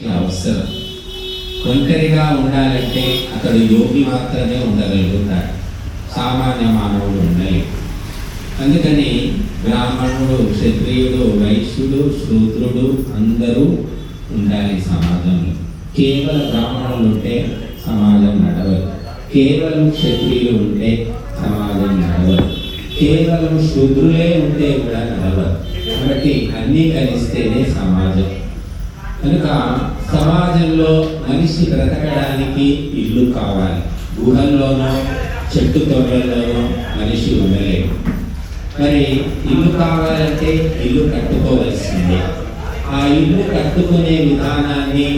అవసరం. ఒంటరిగా ఉండాలంటే అతడు యోగి మాత్రమే ఉండగలుగుతాడు, సామాన్య మానవుడు ఉండలేడు. అందుకని బ్రాహ్మణుడు, క్షత్రియుడు, వైశ్యుడు, శూద్రుడు అందరూ ఉండాలి సమాజంలో. కేవలం బ్రాహ్మణులు ఉంటే సమాజం నడవదు, కేవలం క్షత్రియులు ఉంటే సమాజం నడవదు, కేవలం శూద్రులే ఉంటే కూడా నడవదు. కాబట్టి అన్నీ కలిస్తేనే సమాజం. కనుక సమాజంలో మనిషి బ్రతకడానికి ఇల్లు కావాలి. గుహల్లోనో చెట్టు తొర్రల్లోనో మనిషి ఉండలేడు. మరి ఇల్లు కావాలంటే ఇల్లు కట్టుకోవాల్సిందే. ఆ ఇల్లు కట్టుకునే విధానాన్ని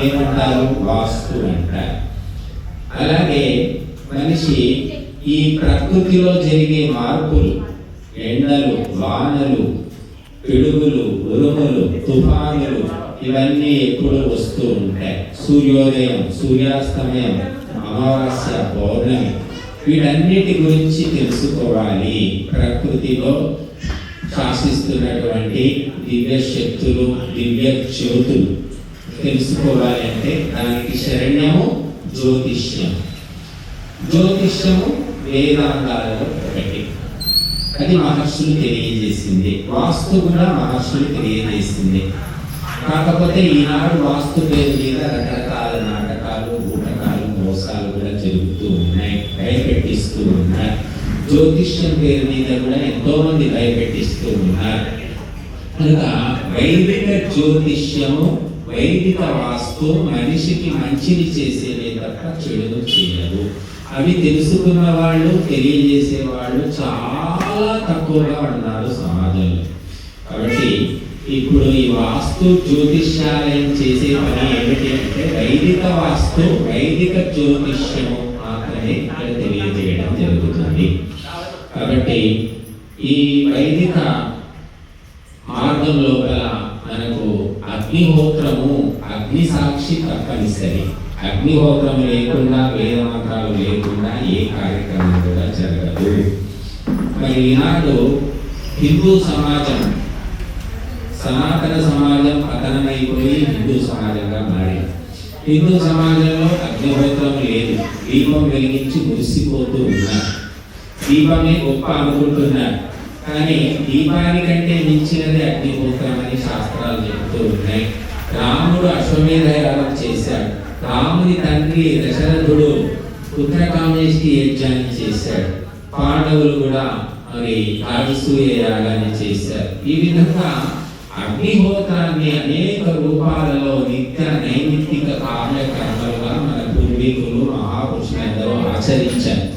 ఏమంటారు? వాస్తు అంటారు. అలాగే మనిషి ఈ ప్రకృతిలో జరిగే మార్పులు, ఎండలు, వానలు, పిడుగులు, ఉరుములు, తుఫానులు ఇవన్నీ ఎప్పుడు వస్తూ ఉంటాయి. సూర్యోదయం, సూర్యాస్తమయం, అమావాస్య, పౌర్ణమి, వీటన్నిటి గురించి తెలుసుకోవాలి. ప్రకృతిలో శాసిస్తున్నటువంటి దివ్య శక్తులు, దివ్య జ్యోతులు తెలుసుకోవాలి అంటే దానికి శరణ్యము జ్యోతిష్యం. జ్యోతిష్యము వేదాంగాలలో ఒకటి. అది మహర్షులు తెలియజేసింది. వాస్తు కూడా మహర్షులు తెలియజేసింది. కాకపోతే ఈనాడు వాస్తు పేరు మీద రకరకాల నాటకాలు, బూటకాలు, మోసాలు కూడా జరుగుతూ ఉన్నాయి, భయపెట్టిస్తూ ఉన్నాయి. జ్యోతిష్యం పేరు మీద కూడా ఎంతో మంది భయపెట్టిస్తూ ఉన్నారు. కనుక వైదిక జ్యోతిష్యము, వైదిక వాస్తు మనిషికి మంచిని చేసేవే తప్ప చెడును చేయదు. అవి తెలుసుకున్న వాళ్ళు, తెలియజేసే వాళ్ళు చాలా తక్కువగా ఉన్నారు సమాజంలో. కాబట్టి ఇప్పుడు ఈ వాస్తు జ్యోతిష్యాలయం చేసే పని ఏమిటి అంటే వైదిక వాస్తు, వైదిక జ్యోతిష్యము మాత్రమే ఇక్కడ తెలియజేయడం జరుగుతుంది. కాబట్టి ఈ వైదిక మార్గం లోపల మనకు అగ్నిహోత్రము, అగ్ని సాక్షి తప్పనిసరి. అగ్నిహోత్రం లేకుండా, వేద మంత్రాలు లేకుండా ఏ కార్యక్రమం కూడా జరగదు. మరి ఈనాడు హిందూ సమాజం, సనాతన సమాజం పతనమైపోయి హిందూ సమాజంగా మారింది. హిందూ సమాజంలో అగ్నిహోత్రం లేదు. దీపం వెలిగించి మురిసిపోతూ ఉన్నారు. దీపమే గొప్ప అనుకుంటున్నారు. కానీ దీపానికంటే మించినది అగ్నిహోత్రం అని శాస్త్రాలు చెబుతూ ఉన్నాయి. రాముడు అశ్వమేధ యాగం చేశాడు. రాముని తండ్రి దశరథుడు పుత్రకామేష్టి యజ్ఞాన్ని చేశాడు. పాండవులు కూడా మరి రాజసూయ యాగాన్ని చేశారు. ఈ విధంగా అగ్నిహోత్రాన్ని అనేక రూపాలలో నిత్య నైమిత్తిక కార్యక్రమాలుగా మన పూర్వీకులు, మహాపురుషులందరూ ఆచరించారు.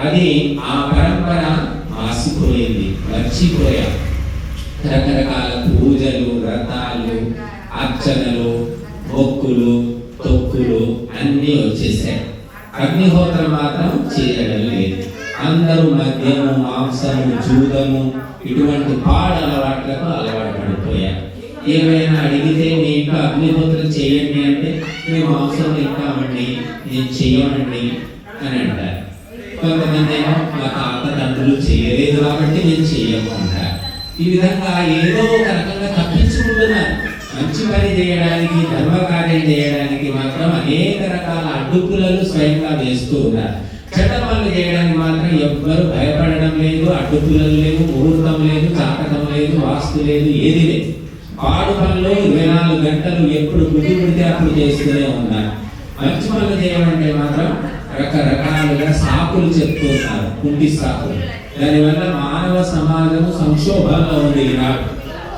అది ఆ పరంపర మాసిపోయింది, మర్చిపోయాం. రకరకాల పూజలు, వ్రతాలు, అర్చనలు, మొక్కులు, తొక్కులు అన్నీ వచ్చేసాయి. అగ్నిహోత్రం మాత్రం చేయడం లేదు. అందరూ మద్యము, మాంసము, జూదము ఇటువంటి పాడు అలవాట్లకు అలవాటు పడిపోయారు. ఏమైనా అడిగితే మీ ఇంట్లో అగ్నిహోత్రం చేయండి అంటే మేము మాంసం తింటామండి, నేను చెయ్యమండి అని అంటారు. కొంతమంది ఏమో మా తాత తండ్రులు చేయలేదు కాబట్టి నేను చెయ్యము అంటారు. ఈ విధంగా ఏదో ఒక రకంగా తప్పించుకుంటున్నారు. మంచి పని చేయడానికి, ధర్మకార్యం చేయడానికి మాత్రం అనేక రకాల అడ్డుకులను స్వయంగా వేస్తూ ఉన్నారు. చెడ్డ పనులు చేయడానికి మాత్రం ఎవ్వరూ భయపడడం లేదు. అడ్డుకులలు లేవు, ముహూర్తం లేదు, జాతకం లేదు, వాస్తు లేదు, ఏది లేదు. పాడు పనులు 24 గంటలు ఎప్పుడు బుద్ధి పుడితే అప్పుడు చేస్తూనే ఉన్నారు. మంచి పనులు చేయమంటే మాత్రం రకరకాలుగా సాకులు చెప్తూ ఉన్నారు, కుంటి సాకులు. దానివల్ల మానవ సమాజము సంక్షోభంలో ఉంది. ఈనాడు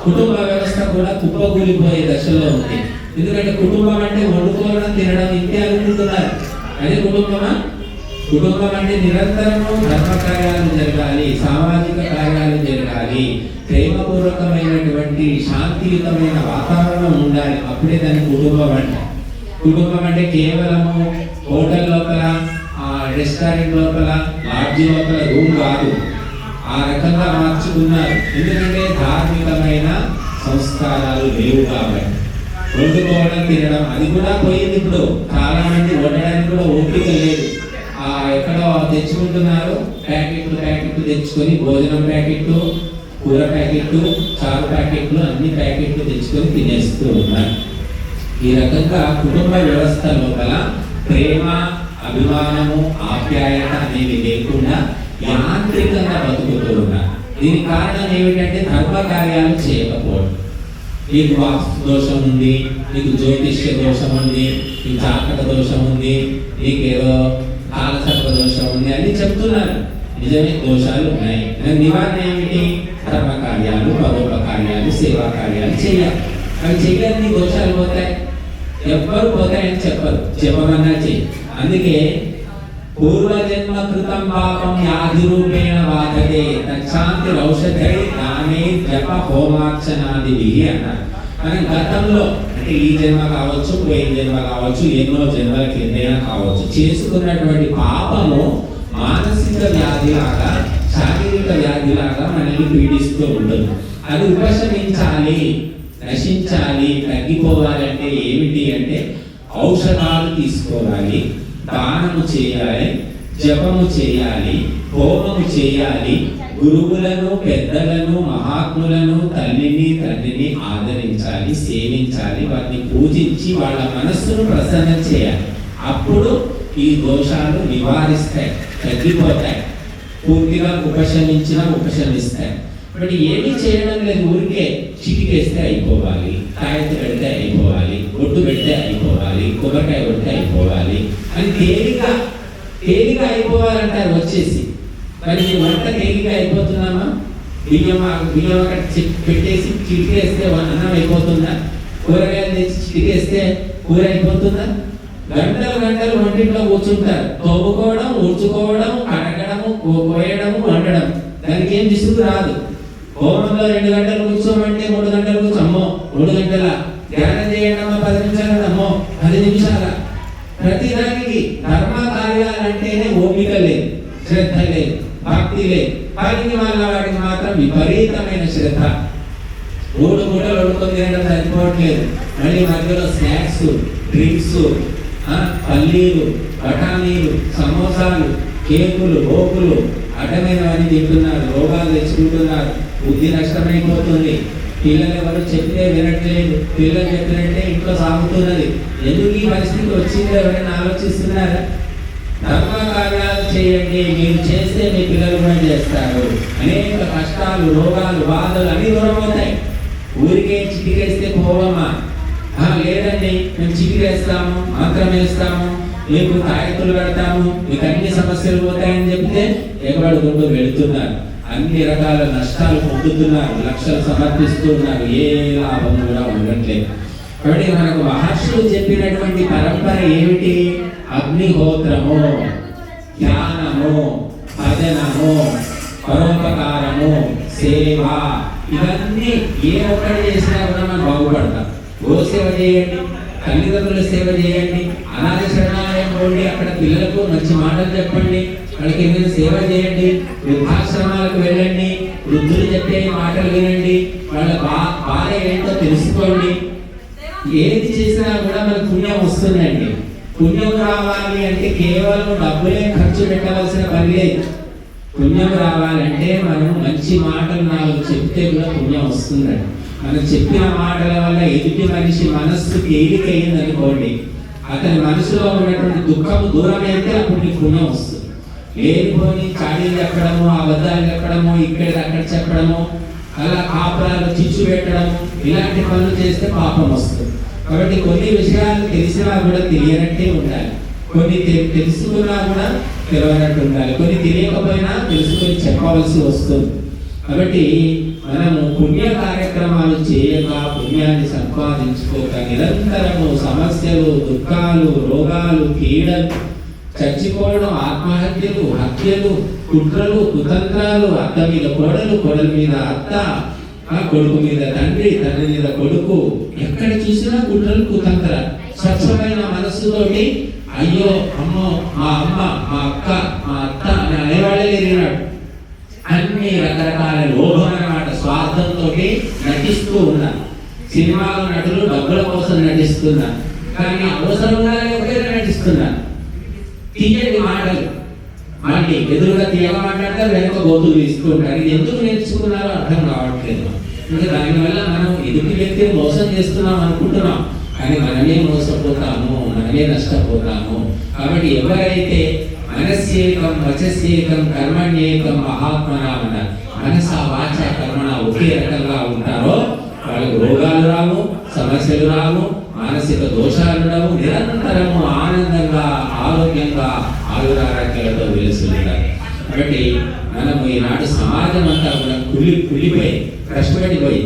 కుటుంబ వ్యవస్థ కూడా కుప్పకూలిపోయే దశలో ఉంది. ఎందుకంటే కుటుంబం అంటే వండుకోవడం, తినడం, ఇంతే అనుకుంటున్నారు. అదే కుటుంబమా? కుటుంబం అంటే నిరంతరము ధర్మ కార్యాలు జరగాలి, సామాజిక కార్యాలు జరగాలి, ప్రేమపూర్వకమైనటువంటి శాంతియుతమైన వాతావరణం ఉండాలి. అప్పుడే దాని కుటుంబం అంటే. కుటుంబం అంటే కేవలము హోటల్ లోపల, రెస్టారెంట్ లోపల, లాడ్జి లోపల రూమ్ కాదు. ఆ రకంగా మార్చుకున్నారు. ఎందుకంటే ధార్మికమైన సంస్కారాలు లేవు కాబట్టి. వండుకోవడం, తినడం అది కూడా పోయింది. ఇప్పుడు చాలా మంది వండడానికి కూడా ఓపిక లేదు. ఎక్కడో తెచ్చుకుంటున్నారు, ప్యాకెట్లు తెచ్చుకొని, భోజనం ప్యాకెట్లు, కూర ప్యాకెట్లు, చారు ప్యాకెట్లు, అన్ని ప్యాకెట్లు తెచ్చుకొని తినేస్తూ ఉన్నారు. ఈ రకంగా కుటుంబ వ్యవస్థ లోపల ప్రేమ, అభిమానము, ఆప్యాయత అనేవి లేకుండా యాంత్రికంగా బతుకుతూ ఉన్నారు. దీనికి కారణం ఏమిటంటే ధర్మ కార్యాలు చేయకపోవడం. నీకు వాస్తు దోషం ఉంది, నీకు జ్యోతిష్య దోషం ఉంది, నీకు జాతక దోషం ఉంది, నీకేదో కాలసర్ప దోషం ఉంది అని చెప్తున్నారు. నిజమే దోషాలు ఉన్నాయి. నివారణ ఏమిటి? ధర్మ కార్యాలు, పరోపకార్యాలు, సేవా కార్యాలు చేయాలి. అవి చేయడానికి దోషాలు పోతాయి. ఎవ్వరు పోతాయని చెప్పరు, చెప్పమన్నా చెయ్యి. అందుకే పూర్వజన్మ కృతం పాపం వ్యాధి రూపేణ బాధతే తచ్చాంతి ఔషధై దానే జప హోమార్చనాది అన్నారు. మనం గతంలో అంటే ఈ జన్మ కావచ్చు, పోయిన జన్మ కావచ్చు, ఎన్నో జన్మల కిందైనా కావచ్చు, చేసుకున్నటువంటి పాపము మానసిక వ్యాధిలాగా, శారీరక వ్యాధిలాగా మనల్ని పీడిస్తూ ఉంటుంది. అది ఉపశమించాలి, నశించాలి, తగ్గిపోవాలంటే ఏమిటి అంటే ఔషధాలు తీసుకోవాలి, దానము చేయాలి, జపము చేయాలి, హోమము చేయాలి, గురువులను, పెద్దలను, మహాత్ములను, తల్లిని తండ్రిని ఆదరించాలి, సేవించాలి, వారిని పూజించి వాళ్ళ మనస్సును ప్రసన్నం చేయాలి. అప్పుడు ఈ దోషాలు నివారిస్తాయి, తగ్గిపోతాయి, పూర్తిగా ఉపశమిస్తాయి. బట్ ఏమీ చేయడం లేదు, ఊరికే చిటికేస్తే అయిపోవాలి, తాయెత్తు పెడితే అయిపోవాలి, ఒట్టు పెడితే అయిపోవాలి, కొబ్బరికాయ కొడితే అయిపోవాలి అని తేలిక అయిపోవాలంటారు వచ్చేసి. మరి వంట తేలిక అయిపోతున్నామా? బియ్యం అక్కడ పెట్టేసి చిటికేస్తే అన్నం అయిపోతుందా? కూరగాయలు తెచ్చి చిటికేస్తే కూర అయిపోతుందా? గంటలు వంటింట్లో కూర్చుంటారు, తోముకోవడం, ఊడ్చుకోవడం, కడగడము, కోయడము, వండడం. దానికి ఏం విసుగు రాదు. హోమంలో 2 గంటలు కూర్చోమంటే 3 గంటలు కూర్చో, అమ్మో 3 గంటల ధ్యానం చేయండి అమ్మా 10 నిమిషాలు, అమ్మో 10 నిమిషాల. ప్రతి దానికి ధర్మ కార్యాలంటేనే ఓపిక లేదు, శ్రద్ధ లేదు, భక్తి లేదు. పనికి వాళ్ళ వాడికి మాత్రం విపరీతమైన శ్రద్ధ. 3 పూటలు వండుకొని తినడం సరిపోవట్లేదు, మళ్ళీ మధ్యలో స్నాక్స్, డ్రింక్స్, పల్లీలు, బఠానీలు, సమోసాలు, కేకులు, గోకులు అడ్డమైనవన్నీ తింటున్నారు, రోగాలు తెచ్చుకుంటున్నారు, బుద్ధి నష్టమైపోతుంది. పిల్లలు ఎవరు చెప్తే వినట్లేదు, పిల్లలు చెప్పినట్టే ఇంట్లో సాగుతున్నది. ఎందుకు ఈ పరిస్థితి వచ్చిందో ఎవరైనా ఆలోచిస్తున్నారా? ధర్మ కార్యాలు చేయండి, మీరు చేస్తే మీ పిల్లలు కూడా చేస్తారు. అనేక కష్టాలు, రోగాలు, బాధలు అన్ని దూరం అవుతాయి. ఊరికే చిటికేస్తే పోవమ్మా, లేదండి మేము చిటికేస్తాము, మంత్రం వేస్తాము, మీకు తాయెత్తులు పెడతాము, మీకు అన్ని సమస్యలు పోతాయని చెప్తే ఎగబడుకుంటూ వెళుతున్నారు. అన్ని రకాల నష్టాలు పొందుతున్నారు, లక్షలు సమర్పిస్తున్నారు, ఏ లాభం కూడా ఉండట్లేదు. కాబట్టి మనకు మహర్షులు చెప్పినటువంటి పరంపర ఏమిటి? అగ్నిహోత్రము, ధ్యానము, భజనము, పరోపకారము, సేవ, ఇవన్నీ ఏ ఒక్కటి చేసినా కూడా మనం బాగుపడతాం. గోసేవ చేయండి, తల్లిదండ్రుల సేవ చేయండి, అనాథ శరణాలయం పోండి, అక్కడ పిల్లలకు మంచి మాటలు చెప్పండి, వాళ్ళకి ఏమైనా సేవ చేయండి, వృద్ధాశ్రమాలకు వెళ్ళండి, వృద్ధులు చెప్పే మాటలు వినండి, వాళ్ళ బాధ ఏంటో తెలుసుకోండి. ఏది చేసినా కూడా మనకు పుణ్యం వస్తుందండి. పుణ్యం రావాలి అంటే కేవలం డబ్బులే ఖర్చు పెట్టవలసిన పని లేదు. పుణ్యం రావాలంటే మనం మంచి మాటలు 4 చెప్తే కూడా పుణ్యం వస్తుందండి. మనం చెప్పిన మాటల వల్ల ఎదుటి మనిషి మనస్సు తేలికయ్యింది అనుకోండి, అతని మనసులో ఉన్నటువంటి దుఃఖము దూరం అయితే అప్పుడు నీకు పుణ్యం వస్తుంది. లేనిపోని చాడీలు చెప్పడము, అబద్ధాలు చెప్పడము, ఇక్కడ అక్కడ చెప్పడము, అలా కాపురాలు చిచ్చు పెట్టడము, ఇలాంటి పనులు చేస్తే పాపం వస్తుంది. కాబట్టి కొన్ని విషయాలు తెలిసినా కూడా తెలియనట్టే ఉండాలి, కొన్ని తెలుసుకున్నా కూడా తెలియనట్టు ఉండాలి, కొన్ని తెలియకపోయినా తెలుసుకొని చెప్పవలసి వస్తుంది. కాబట్టి మనము పుణ్య కార్యక్రమాలు చేయక, పుణ్యాన్ని సంపాదించుకోక, నిరంతరము సమస్యలు, దుఃఖాలు, రోగాలు, పీడలు, చచ్చిపోవడం, ఆత్మహత్యలు, హత్యలు, కుట్రలు, కుతంత్రాలు, అత్త మీద కోడలు, కోడల మీద అత్త, కొడుకు మీద తండ్రి, తండ్రి మీద కొడుకు, ఎక్కడ చూసినా కుట్రలు, కుతంత్రాలు. స్వచ్ఛమైన మనస్సుతోటి అయ్యో అమ్మో మా అమ్మ, మా అక్క, మా అత్త అని అనేవాళ్ళే ఎరిగినాడు. అన్ని రకరకాల లోభం అన్నమాట, స్వార్థంతో నటిస్తూ ఉన్నారు. సినిమాలో నటులు డబ్బుల కోసం నటిస్తున్నారు, కానీ అవసరంగా నటిస్తున్నారు. తీయండి మాటలు, మళ్ళీ ఎదురుగా తీయగా మాట్లాడతారు, వెనక గోతులు ఇస్తూ ఉంటారు. ఇది ఎందుకు నేర్చుకున్నారో అర్థం కావట్లేదు. ఇంకా దానివల్ల మనం ఎదుటి వ్యక్తిని మోసం చేస్తున్నాం అనుకుంటున్నాం, కానీ మనమే మోసపోతాము, మనమే నష్టపోతాము. కాబట్టి ఎవరైతే మనస్యేకం వచస్యేకం కర్మణ్యేకం మహాత్మనామన, మనస వాచ కర్మణ ఒకే రకంగా ఉంటారో వాళ్ళకు రోగాలు రావు, సమస్యలు రావు, మానసిక దోషాలు ఉండవు, నిరంతరము ఆనందంగా ఆరోగ్యంగా ఆయురారోగ్యాలతో వెలుస్తుంటారు. కాబట్టి మనము ఈనాడు సమాజం అంతా కూడా కుళ్ళిపోయి కష్టపడిపోయి,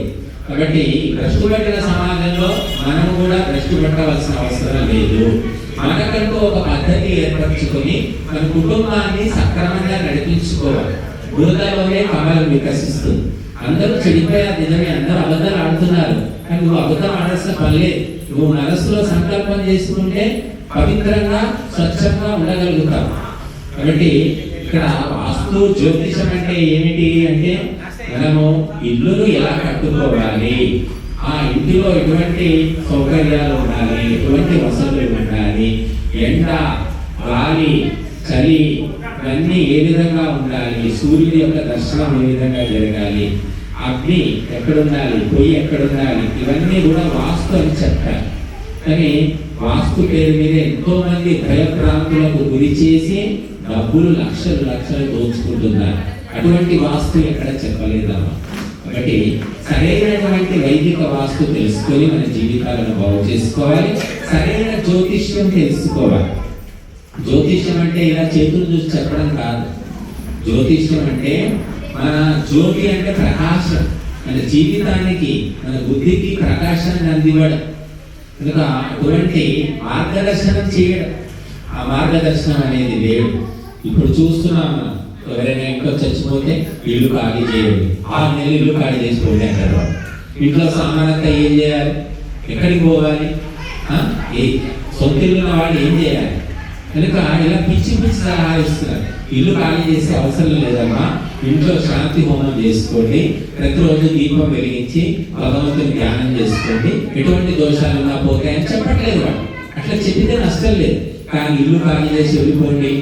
కాబట్టి కష్టపడిన సమాజంలో మనము కూడా కష్టపడవలసిన అవసరం లేదు. మనకంటూ ఒక పద్ధతి ఏర్పరచుకొని మన కుటుంబాన్ని సక్రమంగా నడిపించుకోవాలి. బురదలోనే కమలం వికసిస్తుంది. అందరూ చెడిపోయారు, నిజమే, అందరూ అబద్ధాలు ఆడుతున్నారు, కానీ నువ్వు అబద్ధం ఆడాల్సిన పని లేదు. నువ్వు మనస్సులో సంకల్పం చేసుకుంటే పవిత్రంగా స్వచ్ఛంగా ఉండగలుగుతావు. కాబట్టి ఇక్కడ వాస్తు జ్యోతిషం అంటే ఏమిటి అంటే మనము ఇల్లును ఎలా కట్టుకోవాలి, ఆ ఇంటిలో ఎటువంటి సౌకర్యాలు ఉండాలి, ఎటువంటి వసతులు ఉండాలి, ఎండ గాలి చలి ఇవన్నీ ఏ విధంగా ఉండాలి, సూర్యుడి యొక్క దర్శనం ఏ విధంగా జరగాలి, అగ్ని ఎక్కడుండాలి, పొయ్యి ఎక్కడుండాలి, ఇవన్నీ కూడా వాస్తు అని చెప్తారు. కానీ వాస్తు పేరు మీద ఎంతో మంది భయభ్రాంతులకు గురి చేసి డబ్బులు లక్షలు లక్షలు దోచుకుంటున్నారు. అటువంటి వాస్తు ఎక్కడ చెప్పలేదమ్మా. కాబట్టి సరైనటువంటి వైదిక వాస్తు తెలుసుకొని మన జీవితాలను బాగు చేసుకోవాలి. సరైన జ్యోతిష్యం తెలుసుకోవాలి. జ్యోతిష్యం అంటే ఇలా చేతులు చూసి చెప్పడం కాదు. జ్యోతిష్యం అంటే మన జ్యోతి అంటే ప్రకాశం, మన జీవితానికి మన బుద్ధికి ప్రకాశాన్ని అందివ్వడం. కనుక అటువంటి మార్గదర్శనం చేయడం, ఆ మార్గదర్శనం అనేది లేదు. ఇప్పుడు చూస్తున్నాం మనం, ఎవరైనా ఇంట్లో చచ్చిపోతే ఇల్లు ఖాళీ చేయండి, 6 నెలలు ఇల్లు ఖాళీ చేసుకోండి అంటారు. ఇంట్లో సామానంతా ఏం చేయాలి, ఎక్కడికి పోవాలి, సొంత ఇల్లు ఉన్న వాళ్ళు ఏం చేయాలి? కనుక ఇలా పిచ్చి పిచ్చి సలహా ఇస్తున్నారు. ఇల్లు ఖాళీ చేసే అవసరం లేదమ్మా, ఇంట్లో శాంతి హోమం చేసుకోండి, ప్రతిరోజు దీపం వెలిగించి భగవంతుని ధ్యానం చేసుకోండి, ఎటువంటి దోషాలున్నా పోతాయని చెప్పట్లేదు వాళ్ళు. అట్లా చెప్పితే నష్టం లేదు. కానీ ఇల్లు ఖాళీ చేసి వెళ్ళిపోండి,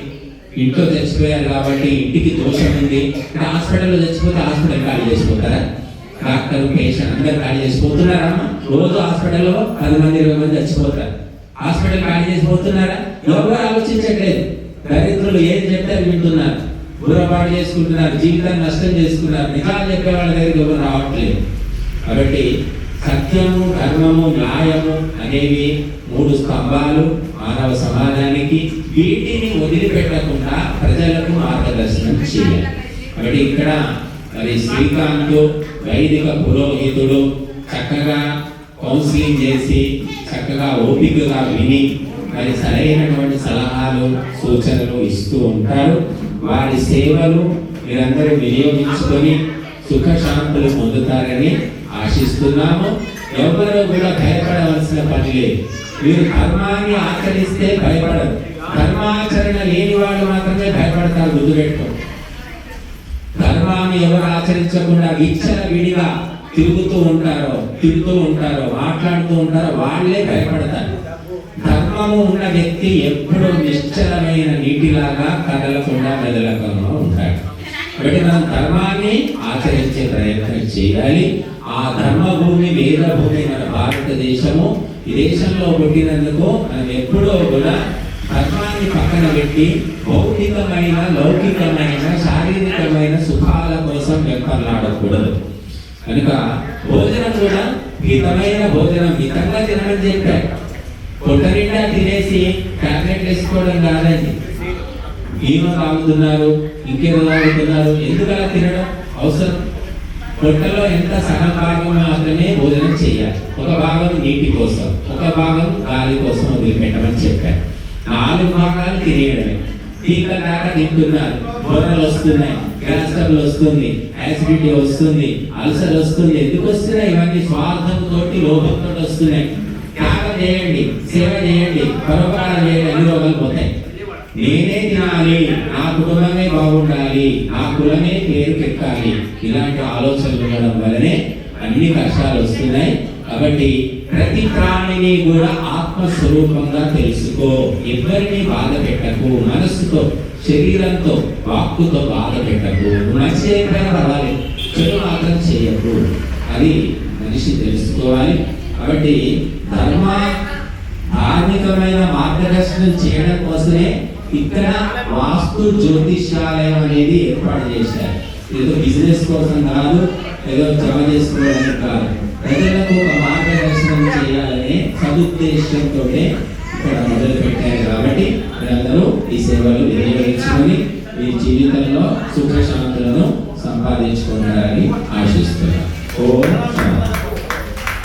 ఇంట్లో చచ్చిపోయారు కాబట్టి ఇంటికి దోషం ఉంది, హాస్పిటల్లో చచ్చిపోతే హాస్పిటల్ ఖాళీ చేసిపోతారా? డాక్టర్ పేషెంట్ అందరు ఖాళీ చేసిపోతున్నారా? రోజు హాస్పిటల్లో 10 మంది 20 మంది చచ్చిపోతారు. హాస్పిటల్ ఖాళీ చేసిపోతున్నారా? ఎవరు ఆలోచించట్లేదు. దరిద్రులు ఏది చెప్తే వింటున్నారు, బుర్రపాటు చేసుకుంటున్నారు, జీవితాన్ని నష్టం చేసుకున్నారు. నిజాలు చెప్పే వాళ్ళ దగ్గరికి ఎవరు రావట్లేదు. కాబట్టి సత్యము, ధర్మము, న్యాయము అనేవి 3 స్తంభాలు మానవ సమాజానికి. వీటిని వదిలిపెట్టకుండా ప్రజలకు మార్గదర్శనం చేయాలి. కాబట్టి ఇక్కడ మరి శ్రీకాంత్ వైదిక పురోహితుడు చక్కగా కౌన్సిలింగ్ చేసి చక్కగా ఓపికగా విని మరి సరైనటువంటి సలహాలు సూచనలు ఇస్తూ ఉంటారు. వారి సేవలు మీరందరూ వినియోగించుకొని సుఖశాంతులు పొందుతారని ఆశిస్తున్నాము. ఎవరూ కూడా భయపడవలసిన పని లేదు. మీరు ధర్మాన్ని ఆచరిస్తే భయపడరు, ధర్మాచరణ లేని వాళ్ళు మాత్రమే భయపడతారు. గుర్తుపెట్టుకోండి. ధర్మాన్ని ఎవరు ఆచరించకుండా విచ్చల విడిగా తిరుగుతూ ఉంటారో మాట్లాడుతూ ఉంటారో వాళ్ళే భయపడతారు. ధర్మము ఉన్న వ్యక్తి ఎప్పుడూ నిశ్చలమైన నీటిలాగా కదలకుండా మెదలకుండా ఉంటాడు. కాబట్టి మనం ధర్మాన్ని ఆచరించే ప్రయత్నం చేయాలి. ఆ ధర్మభూమి వేదభూమి మన భారతదేశము. ఈ దేశంలో పుట్టినందుకు మనం ఎప్పుడూ కూడా ధర్మాన్ని పక్కన పెట్టి భౌతికమైన లౌకికమైన శారీరకమైన సుఖాల కోసం వెంపర్లాడకూడదు. కనుక భోజనం కూడా మితమైన భోజనం, మితంగా తినమని చెప్పారు. పొట్ట నిండా తినేసి టాబ్లెట్ వేసుకోవడం కాదండి. ఏమో తాగుతున్నారు, ఇంకేమో తాగుతున్నారు, ఎందుకలా తినడం అవసరం? పొట్టలో ఎంత సగం భాగం మాత్రమే భోజనం చేయాలి. ఒక భాగం నీటి కోసం, ఒక భాగం గాలి కోసం వదిలిపెట్టమని చెప్పారు. 4 భాగాలు తినేయడమే. టీకా దాకా తింటున్నారు, బొర్రలు వస్తున్నాయి, గ్యాస్ ట్రబుల్ వస్తుంది, యాసిడిటీ వస్తుంది, అల్సర్ వస్తుంది. ఎందుకు వస్తున్నాయి? ఇవన్నీ స్వార్థంతో లోపంతో వస్తున్నాయి. త్యాగం చేయండి, సేవ చేయండి, పరోపకారం చేయండి, అన్ని రోగాలు పోతాయి. నేనే తినాలి, నా కుటుంబమే బాగుండాలి, నా కులమే పేరుకెక్కాలి, ఇలాంటి ఆలోచనలు ఉండడం వల్లనే అన్ని కష్టాలు వస్తున్నాయి. కాబట్టి ప్రతి ప్రాణిని కూడా ఆత్మస్వరూపంగా తెలుసుకో. ఎవరిని బాధ పెట్టకు, మనస్సుతో శరీరంతో వాక్కుతో బాధ పెట్టకు. మంచి చేయకపోయినా పర్వాలేదు, చెడు మాత్రం చేయకు. అది మనిషి తెలుసుకోవాలి. కాబట్టి ధార్మికమైన మార్గదర్శనం చేయడం కోసమే ఇక్కడ వాస్తు జ్యోతిష్యాలయం అనేది ఏర్పాటు చేశారు. ఏదో బిజినెస్ కోసం కాదు, ఏదో జమ చేసుకోవడానికి కాదు, ప్రజలకు ఒక మార్గదర్శనం చేయాలనే సదుద్దేశంతో ఇక్కడ మొదలు పెట్టారు. కాబట్టి మీరందరూ ఈ సేవలు వినియోగించుకొని మీ జీవితంలో సుఖశాంతులను సంపాదించుకోవాలని ఆశిస్తున్నారు.